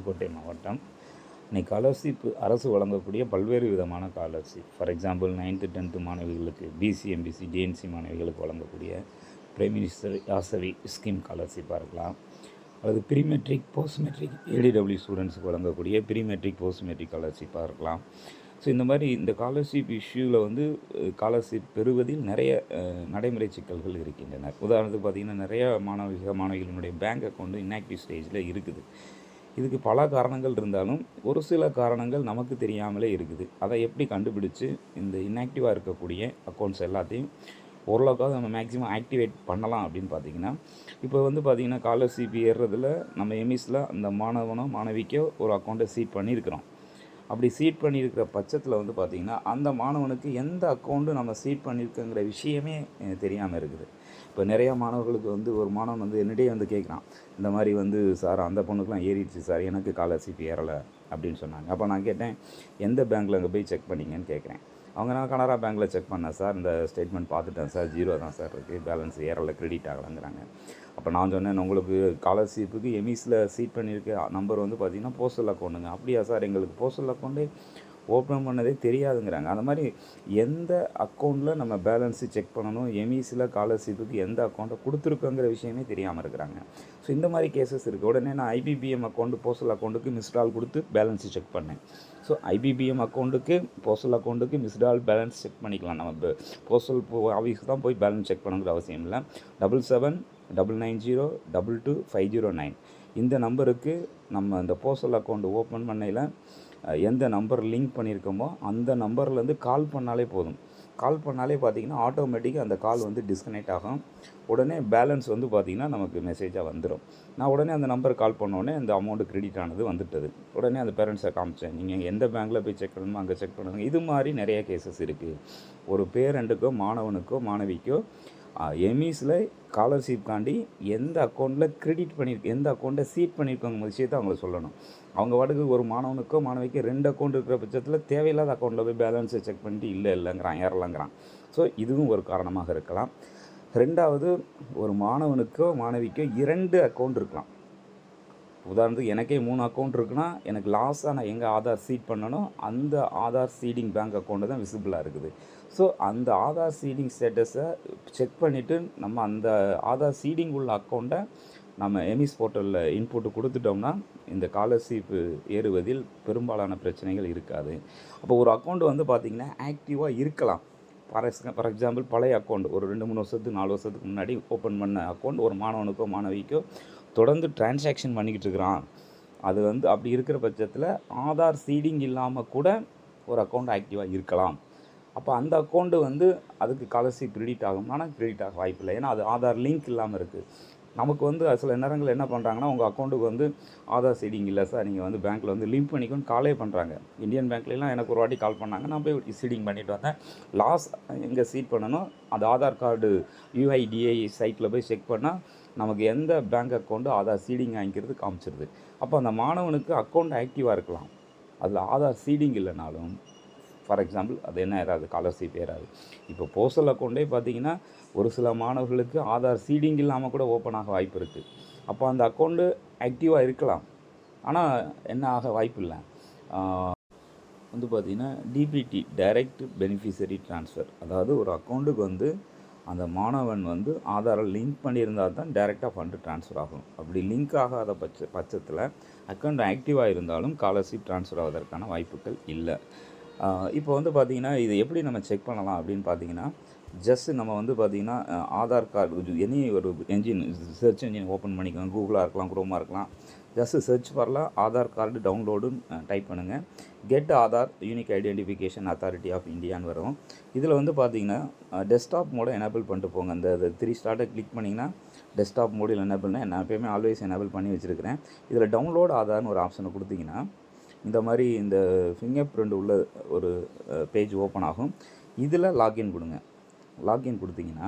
புதுக்கோட்டை மாவட்டம். இன்னைக்கு ஸ்காலர்ஷிப் அரசு வழங்கக்கூடிய பல்வேறு விதமான scholarship. For example 9th 10th மாணவிகளுக்கு, பிசி எம்பிசி டிஎன்சி மாணவிகளுக்கு வழங்கக்கூடிய பிரைம் மினிஸ்டர் யாசவி ஸ்கீம் ஸ்காலர்ஷிப்பாக இருக்கலாம், அல்லது pre matric post matric ADW ஸ்டூடெண்ட்ஸுக்கு வழங்கக்கூடிய ப்ரீ மெட்ரிக் போஸ்ட் மெட்ரிக் ஸ்காலர்ஷிப்பாக இருக்கலாம். ஸோ இந்த மாதிரி இந்த ஸ்காலர்ஷிப் இஷ்யூவில் ஸ்காலர்ஷிப் பெறுவதில் நிறைய நடைமுறை சிக்கல்கள் இருக்கின்றன. உதாரணத்துக்கு பார்த்திங்கன்னா, நிறைய மாணவிகளினுடைய பேங்க் அக்கௌண்ட் இன்ஆக்டிவ் ஸ்டேஜில் இருக்குது. இதுக்கு பல காரணங்கள் இருந்தாலும் ஒரு சில காரணங்கள் நமக்கு தெரியாமலே இருக்குது. அதை எப்படி கண்டுபிடிச்சு இந்த இன்ஆக்டிவாக இருக்கக்கூடிய அக்கௌண்ட்ஸ் எல்லாத்தையும் ஓரளவுக்காக நம்ம மேக்ஸிமம் ஆக்டிவேட் பண்ணலாம் அப்படின்னு பார்த்திங்கன்னா, இப்போ பார்த்திங்கன்னா ஸ்காலர்ஷிப் ஏறுறதில் நம்ம எம்இஸில் அந்த மாணவிக்கோ ஒரு அக்கௌண்ட்டை சீட் பண்ணியிருக்கிறோம். அப்படி சீட் பண்ணியிருக்கிற பட்சத்தில் பார்த்திங்கன்னா, அந்த மாணவனுக்கு எந்த அக்கௌண்ட்டு நம்ம சீட் பண்ணியிருக்கோங்கிற விஷயமே தெரியாமல் இருக்குது. இப்போ நிறையா மாணவர்களுக்கு ஒரு மாணவன் என்னிடையே கேட்குறான், இந்த மாதிரி சார் அந்த பொண்ணுக்கெலாம் ஏறிடுச்சு சார், எனக்கு ஸ்காலர்ஷிப் ஏறலை அப்படின்னு சொன்னாங்க. அப்போ நான் கேட்டேன், எந்த பேங்க்கில் அங்கே போய் செக் பண்ணிங்கன்னு கேட்குறேன். அவங்க நான் கனரா பேங்க்கில் செக் பண்ணேன் சார், இந்த ஸ்டேட்மெண்ட் பார்த்துட்டேன் சார், 0 தான் சார் இருக்குது, பேலன்ஸ் ஏறலை, கிரெடிட் ஆகலைங்கிறாங்க. அப்போ நான் சொன்னேன், உங்களுக்கு ஸ்காலர்ஷிப்புக்கு எம்இஸில் சீட் பண்ணியிருக்க நம்பர் பார்த்திங்கன்னா போஸ்டல் அக்கௌண்ட்டுங்க. அப்படியா சார், எங்களுக்கு போஸ்டல் அக்கௌண்ட்டே ஓப்பன் பண்ணதே தெரியாதுங்கிறாங்க. அந்த மாதிரி எந்த அக்கௌண்ட்டில் நம்ம பேலன்ஸு செக் பண்ணணும், எம்இஸில் ஸ்காலர்ஷிப்புக்கு எந்த அக்கௌண்ட்டை கொடுத்துருக்கோங்கிற விஷயமே தெரியாமல் இருக்கிறாங்க. ஸோ இந்த மாதிரி கேசஸ் இருக்குது. உடனே நான் ஐபிபிஎம் அக்கௌண்ட்டு போஸ்டல் அக்கௌண்ட்டுக்கு மிஸ்டால் கொடுத்து பேலன்ஸு செக் பண்ணேன். ஸோ ஐபிபிஎம் அக்கௌண்ட்டுக்கு போஸ்டல் அக்கௌண்ட்டுக்கு மிஸ்டால் பேலன்ஸ் செக் பண்ணிக்கலாம். நம்ம போஸ்டல் ஆஃபீஸுக்கு தான் போய் பேலன்ஸ் செக் பண்ணுங்கிற அவசியம் இல்லை. 7799022509 இந்த நம்பருக்கு நம்ம இந்த போஸ்டல் அக்கௌண்ட் ஓப்பன் பண்ணையில் எந்த நம்பர் லிங்க் பண்ணியிருக்கோமோ அந்த நம்பர்லேருந்து கால் பண்ணாலே போதும். கால் பண்ணாலே பார்த்திங்கன்னா ஆட்டோமேட்டிக்காக அந்த கால் டிஸ்கனெக்ட் ஆகும். உடனே பேலன்ஸ் பார்த்திங்கன்னா நமக்கு மெசேஜாக வந்துடும். நான் உடனே அந்த நம்பருக்கு கால் பண்ணோடனே அந்த அமௌண்ட்டு கிரெடிட் ஆனது வந்துட்டது. உடனே அந்த பேரண்ட்ஸை காமிச்சேன், நீங்கள் எந்த பேங்க்கில் போய் செக் பண்ணணுமோ அங்கே செக் பண்ணுங்க. இது மாதிரி நிறைய கேசஸ் இருக்குது. ஒரு பேரண்ட்டுக்கோ மாணவனுக்கோ மாணவிக்கோ எம்இஸில் ஸ்காலர்ஷிப்காண்டி எந்த அக்கௌண்ட்டில் கிரெடிட் பண்ணியிருக்கு, எந்த அக்கௌண்ட்டை சீட் பண்ணியிருக்கோங்க விஷயத்தை அவங்களுக்கு சொல்லணும். அவங்க பாட்டுக்கு ஒரு மாணவனுக்கோ மாணவிக்கோ 2 அக்கௌண்ட் இருக்கிற பட்சத்தில் தேவையில்லாத அக்கௌண்ட்டில் போய் பேலன்ஸை செக் பண்ணிட்டு இல்லைங்கிறான், ஏறலைங்கிறான். ஸோ இதுவும் ஒரு காரணமாக இருக்கலாம். 2வது, ஒரு மாணவனுக்கோ மாணவிக்கோ 2 அக்கௌண்ட் இருக்கலாம். உதாரணத்துக்கு எனக்கே 3 அக்கௌண்ட் இருக்குன்னா, எனக்கு லாஸாக நான் எங்கே ஆதார் சீட் பண்ணனோ அந்த ஆதார் சீடிங் பேங்க் அக்கௌண்ட்டு தான் விசிபிளாக இருக்குது. ஸோ அந்த ஆதார் சீடிங் ஸ்டேட்டஸை செக் பண்ணிவிட்டு நம்ம அந்த ஆதார் சீடிங் உள்ள அக்கௌண்ட்டை நம்ம எம்இஸ் போர்ட்டலில் இன்புட்டு கொடுத்துட்டோம்னா இந்த ஸ்காலர்ஷிப் ஏறுவதில் பெரும்பாலான பிரச்சனைகள் இருக்காது. அப்போ ஒரு அக்கௌண்ட்டு பார்த்திங்கன்னா ஆக்டிவாக இருக்கலாம். ஃபார் எக்ஸாம்பிள் பழைய அக்கௌண்ட் ஒரு 2-3 வருஷத்துக்கு 4 வருஷத்துக்கு முன்னாடி ஓப்பன் பண்ண அக்கௌண்ட் ஒரு மாணவனுக்கோ மாணவிக்கோ தொடர்ந்து டிரான்சாக்ஷன் பண்ணிக்கிட்டு இருக்கிறான். அது அப்படி இருக்கிற பட்சத்தில் ஆதார் சீடிங் இல்லாமல் கூட ஒரு அக்கௌண்ட் ஆக்டிவாக இருக்கலாம். அப்போ அந்த அக்கௌண்ட்டு அதுக்கு ஸ்காலர்ஷிப் கிரெடிட் ஆகும். ஆனால் கிரெடிட் ஆக வாய்ப்பில்லை. ஏன்னா அது ஆதார் லிங்க் இல்லாமல் இருக்குது. நமக்கு சில நேரங்கள் என்ன பண்ணுறாங்கன்னா, உங்கள் அக்கௌண்ட்டுக்கு ஆதார் சீடிங் இல்லை சார், நீங்கள் பேங்க்கில் லிங்க் பண்ணிக்கோன்னு காலே பண்ணுறாங்க. இந்தியன் பேங்க்லாம் எனக்கு ஒரு வாட்டி கால் பண்ணாங்க. நான் போய் சீடிங் பண்ணிவிட்டு வந்தேன். லாஸ் எங்கே சீட் பண்ணணும், அது ஆதார் கார்டு யுஐடிஐ சைட்டில் போய் செக் பண்ணால் நமக்கு எந்த பேங்க் அக்கௌண்ட்டு ஆதார் சீடிங் வாங்கிக்கிறது காமிச்சிருது. அப்போ அந்த மாணவனுக்கு அக்கௌண்ட் ஆக்டிவாக இருக்கலாம், அதில் ஆதார் சீடிங் இல்லைனாலும் ஃபார் எக்ஸாம்பிள் அது என்ன ஏறாது, ஸ்காலர்ஷிப் ஏறாது. இப்போ போஸ்டல் அக்கௌண்ட்டே பார்த்திங்கன்னா ஒரு சில மாணவர்களுக்கு ஆதார் சீடிங் இல்லாமல் கூட ஓப்பன் ஆக வாய்ப்பு இருக்குது. அப்போ அந்த அக்கௌண்ட்டு ஆக்டிவாக இருக்கலாம், ஆனால் என்ன ஆக வாய்ப்பு இல்லை. பார்த்திங்கன்னா டிபிடி டைரக்ட் பெனிஃபிஷரி ட்ரான்ஸ்ஃபர், அதாவது ஒரு அக்கௌண்ட்டுக்கு அந்த மாணவன் ஆதாரை லிங்க் பண்ணியிருந்தால் தான் டைரெக்டாக ஃபண்டு ட்ரான்ஸ்ஃபர் ஆகும். அப்படி லிங்க் ஆகாத பட்சத்தில் அக்கௌண்ட் ஆக்டிவாக இருந்தாலும் ஸ்காலர்ஷிப் ட்ரான்ஸ்ஃபர் ஆவதற்கான வாய்ப்புகள் இல்லை. இப்போ பார்த்திங்கன்னா இது எப்படி நம்ம செக் பண்ணலாம் அப்படின்னு பார்த்திங்கன்னா, ஜஸ்ட் நம்ம பார்த்திங்கன்னா ஆதார் கார்டு எனி ஒரு சர்ச் என்ஜின் ஓப்பன் பண்ணிக்கோங்க. கூகுளாக இருக்கலாம், குரோமாக இருக்கலாம். ஜஸ்ட்டு சர்ச் பண்ணலாம், ஆதார் கார்டு டவுன்லோடுன்னு டைப் பண்ணுங்கள். Get Aadhaar unique identification authority of இந்தியான்னு வரும். இதில் பார்த்திங்கன்னா டெஸ்க்டாப் மோடை எனேபிள் பண்ணிட்டு போங்க. அந்த 3 ஸ்டார்ட்டை கிளிக் பண்ணிங்கன்னா டெஸ்க்டாப் மோடில் எனேபிள்னா நான் எப்போயுமே ஆல்வேஸ் எனேபிள் பண்ணி வச்சுருக்கிறேன். இதில் டவுன்லோட் ஆதார்னு ஒரு ஆப்ஷனை கொடுத்திங்கன்னா இந்த மாதிரி இந்த ஃபிங்கர் பிரிண்ட் உள்ள ஒரு பேஜ் ஓப்பன் ஆகும். இதில் லாக்இன் கொடுங்க. லாக்இன் கொடுத்திங்கன்னா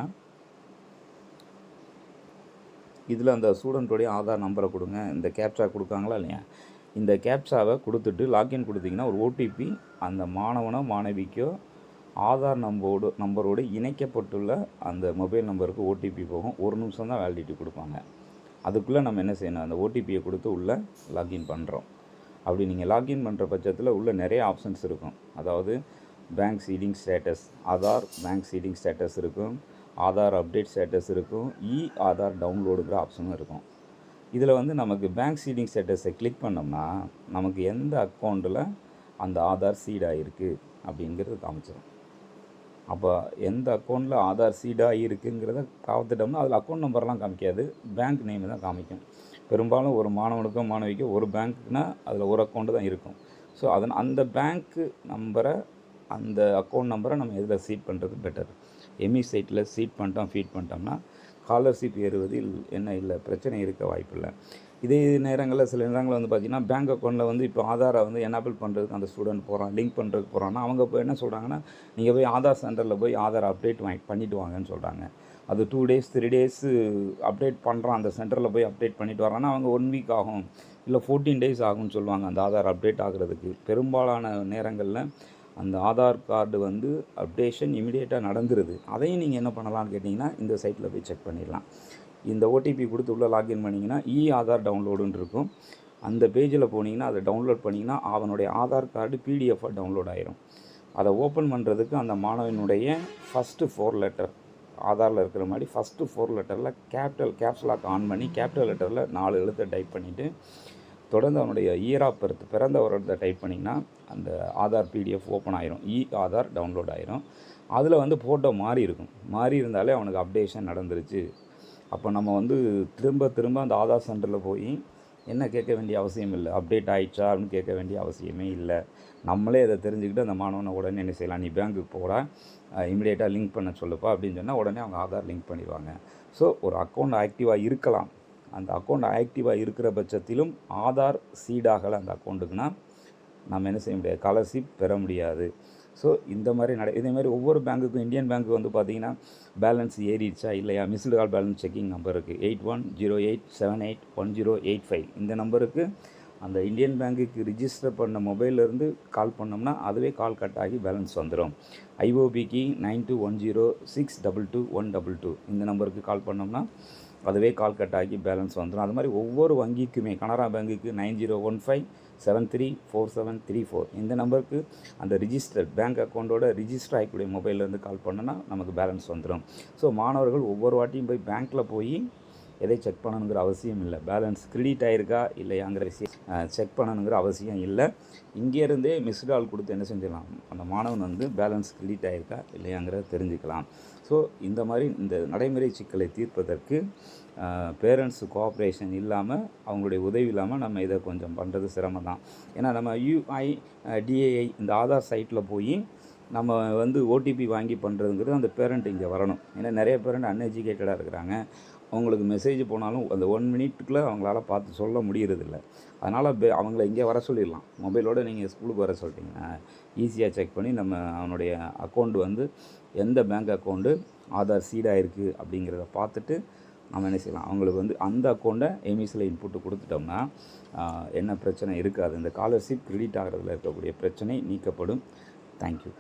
இதில் அந்த ஸ்டூடெண்ட்டோடைய ஆதார் நம்பரை கொடுங்க. இந்த கேப்சா கொடுக்காங்களா இல்லையா, இந்த கேப்சாவை கொடுத்துட்டு லாக்இன் கொடுத்திங்கன்னா ஒரு ஓடிபி அந்த மாணவனோ மாணவிக்கோ ஆதார் நம்பரோடு இணைக்கப்பட்டுள்ள அந்த மொபைல் நம்பருக்கு ஓடிபி போகும். 1 நிமிஷம் தான் வேலிடிட்டி கொடுப்பாங்க. அதுக்குள்ளே நம்ம என்ன செய்யணும், அந்த ஓடிபியை கொடுத்து உள்ளே லாக்இன் பண்ணுறோம். அப்படி நீங்கள் லாகின் பண்ணுற பட்சத்தில் உள்ள நிறைய ஆப்ஷன்ஸ் இருக்கும். அதாவது bank seeding status, Aadhaar bank seeding status இருக்கும், ஆதார் அப்டேட் ஸ்டேட்டஸ் இருக்கும், ஆதார் டவுன்லோடுங்கிற ஆப்ஷனும் இருக்கும். இதில் வந்து நமக்கு பேங்க் சீடிங் ஸ்டேட்டஸை கிளிக் பண்ணோம்னா நமக்கு எந்த அக்கௌண்ட்டில் அந்த ஆதார் சீட் ஆகிருக்கு அப்படிங்கிறது காமிச்சிடும். அப்போ எந்த அக்கௌண்ட்டில் ஆதார் சீடாக இருக்குங்கிறத பார்த்துட்டோம்னா அதில் அக்கௌண்ட் நம்பர்லாம் காமிக்காது, பேங்க் நேம் தான் காமிக்கும். பெரும்பாலும் ஒரு மாணவனுக்கோ மாணவிக்கோ ஒரு பேங்க்குனா அதில் ஒரு அக்கௌண்ட்டு தான் இருக்கும். ஸோ அந்த பேங்க்கு நம்பரை, அந்த அக்கௌண்ட் நம்பரை நம்ம எதில் சீட் பண்ணுறது பெட்டர். எம்இ சைட்டில் சீட் பண்ணிட்டோம், ஃபீட் பண்ணிட்டோம்னா ஸ்காலர்ஷிப் ஏறுவதில் என்ன இல்லை, பிரச்சனை இருக்க வாய்ப்பில்லை. இதே நேரங்களில் சில நேரங்களில் வந்து பார்த்திங்கன்னா பேங்க் அக்கௌண்ட்டில் வந்து இப்போ ஆதாரை வந்து எனேபிள் பண்ணுறதுக்கு அந்த ஸ்டூடெண்ட் போகிறான், லிங்க் பண்ணுறதுக்கு போகிறான்னா அவங்க இப்போ என்ன சொல்கிறாங்கன்னா, நீங்கள் போய் ஆதார் சென்டரில் போய் ஆதார் அப்டேட் பண்ணிட்டு வாங்கன்னு சொல்கிறாங்க. அது 2 days 3 days அப்டேட் பண்ணுறான், அந்த சென்டரில் போய் அப்டேட் பண்ணிட்டு வரான்னா அவங்க 1 week ஆகும், இல்லை 14 days ஆகும்னு சொல்லுவாங்க அந்த ஆதார் அப்டேட் ஆகிறதுக்கு. பெரும்பாலான நேரங்களில் அந்த ஆதார் கார்டு வந்து அப்டேஷன் இமிடியேட்டாக நடந்துருது. அதையும் நீங்கள் என்ன பண்ணலான்னு கேட்டிங்கன்னா இந்த சைட்டில் போய் செக் பண்ணிடலாம். இந்த ஓடிபி கொடுத்து உள்ளே லாகின் பண்ணிங்கன்னா ஆதார் டவுன்லோடுன்னு இருக்கும். அந்த பேஜில் போனீங்கன்னா அதை டவுன்லோட் பண்ணிங்கன்னா அவனுடைய ஆதார் கார்டு பிடிஎஃபாக டவுன்லோட் ஆயிரும். அதை ஓப்பன் பண்ணுறதுக்கு அந்த மாணவனுடைய ஃபஸ்ட்டு 4 லெட்டர், ஆதாரில் இருக்கிற மாதிரி ஃபஸ்ட்டு 4 லெட்டரில் கேப்ஸ் லாக் ஆன் பண்ணி கேபிட்டல் லெட்டரில் 4 எழுத்தை டைப் பண்ணிவிட்டு தொடர்ந்து அவனுடைய இயர் ஆஃப் பர்த், பிறந்த வருடத்தை டைப் பண்ணிங்கன்னா அந்த ஆதார் பிடிஎஃப் ஓப்பன் ஆயிரும், ஆதார் டவுன்லோட் ஆயிரும். அதில் வந்து ஃபோட்டோ மாறி இருக்கும், மாறி இருந்தாலே அவனுக்கு அப்டேஷன் நடந்துருச்சு. அப்போ நம்ம வந்து திரும்ப அந்த ஆதார் சென்டரில் போய் என்ன கேட்க வேண்டிய அவசியம் இல்லை, அப்டேட் ஆகிடுச்சா அப்படின்னு கேட்க வேண்டிய அவசியமே இல்லை. நம்மளே அதை தெரிஞ்சுக்கிட்டு அந்த மாணவனை உடனே என்ன செய்யலாம், நீ பேங்க்குக்கு போகிறா, இமிடியேட்டாக லிங்க் பண்ண சொல்லுப்பா அப்படின்னு சொன்னால் உடனே அவங்க ஆதார் லிங்க் பண்ணிடுவாங்க. ஸோ ஒரு அக்கௌண்ட் ஆக்டிவாக இருக்கலாம். அந்த அக்கௌண்ட் ஆக்டிவாக இருக்கிற பட்சத்திலும் ஆதார் சீடாகலை அந்த அக்கௌண்ட்டுக்குன்னா நம்ம என்ன செய்ய முடியாது, ஸ்காலர்ஷிப் பெற முடியாது. ஸோ இந்த மாதிரி இதேமாதிரி ஒவ்வொரு பேங்க்குக்கும், இந்தியன் பேங்க்கு வந்து பார்த்திங்கன்னா பேலன்ஸ் ஏறிடுச்சா இல்லையா, missed call balance checking number இருக்குது 8108781085. இந்த நம்பருக்கு அந்த இந்தியன் பேங்க்குக்கு ரிஜிஸ்டர் பண்ண மொபைல்லேருந்து கால் பண்ணோம்னா அதுவே கால் கட் ஆகி பேலன்ஸ் வந்துடும். ஐஓபிக்கு 9210622122 இந்த நம்பருக்கு கால் பண்ணோம்னா அதுவே கால் கட் ஆகி பேலன்ஸ் வந்துடும். அது மாதிரி ஒவ்வொரு வங்கிக்குமே, கனரா பேங்குக்கு 9015734734 இந்த நம்பருக்கு அந்த ரிஜிஸ்டர் பேங்க் அக்கௌண்ட்டோட ரிஜிஸ்டர் ஆகக்கூடிய மொபைல்லேருந்து கால் பண்ணோன்னா நமக்கு பேலன்ஸ் வந்துடும். ஸோ மாணவர்கள் ஒவ்வொரு வாட்டியும் போய் பேங்க்கில் போய் எதை செக் பண்ணணுங்கிற அவசியம் இல்லை, பேலன்ஸ் கிரெடிட் ஆகிருக்கா இல்லையாங்கிற விஷயம் செக் பண்ணணுங்கிற அவசியம் இல்லை. இங்கேருந்தே மிஸ்டு கால் கொடுத்து என்ன செஞ்சிடலாம், அந்த மாணவன் வந்து பேலன்ஸ் கிரெடிட் ஆகிருக்கா இல்லையாங்கிறத தெரிஞ்சுக்கலாம். ஸோ இந்த மாதிரி இந்த நடைமுறை சிக்கலை தீர்ப்பதற்கு பேரண்ட்ஸு கோஆப்ரேஷன் இல்லாமல், அவங்களுடைய உதவி இல்லாமல் நம்ம இதை கொஞ்சம் பண்ணுறது சிரமம் தான். ஏன்னா நம்ம டிஏஐ இந்த ஆதார் சைட்டில் போய் நம்ம வந்து ஓடிபி வாங்கி பண்ணுறதுங்கிறது அந்த பேரண்ட் இங்கே வரணும். ஏன்னா நிறைய பேரண்ட் அன்எஜுகேட்டடாக இருக்கிறாங்க. அவங்களுக்கு மெசேஜ் போனாலும் அந்த 1 minute அவங்களால பார்த்து சொல்ல முடியறதில்ல. அதனால் அவங்கள இங்கே வர சொல்லிடலாம். மொபைலோடு நீங்கள் ஸ்கூலுக்கு வர சொல்லிட்டீங்கன்னா ஈஸியாக செக் பண்ணி நம்ம அவனுடைய அக்கௌண்ட் வந்து எந்த பேங்க் அக்கௌண்ட்டு ஆதார் சீடாக இருக்குது அப்படிங்கிறத பார்த்துட்டு நம்ம என்ன செய்யலாம், அவங்களுக்கு வந்து அந்த அக்கௌண்ட்டை எம்இஸில் இன்புட்டு கொடுத்துட்டோம்னா என்ன பிரச்சனை இருக்காது. இந்த ஸ்காலர்ஷிப் கிரெடிட் ஆகிறதுல இருக்கக்கூடிய பிரச்சனை நீக்கப்படும். தேங்க்யூ.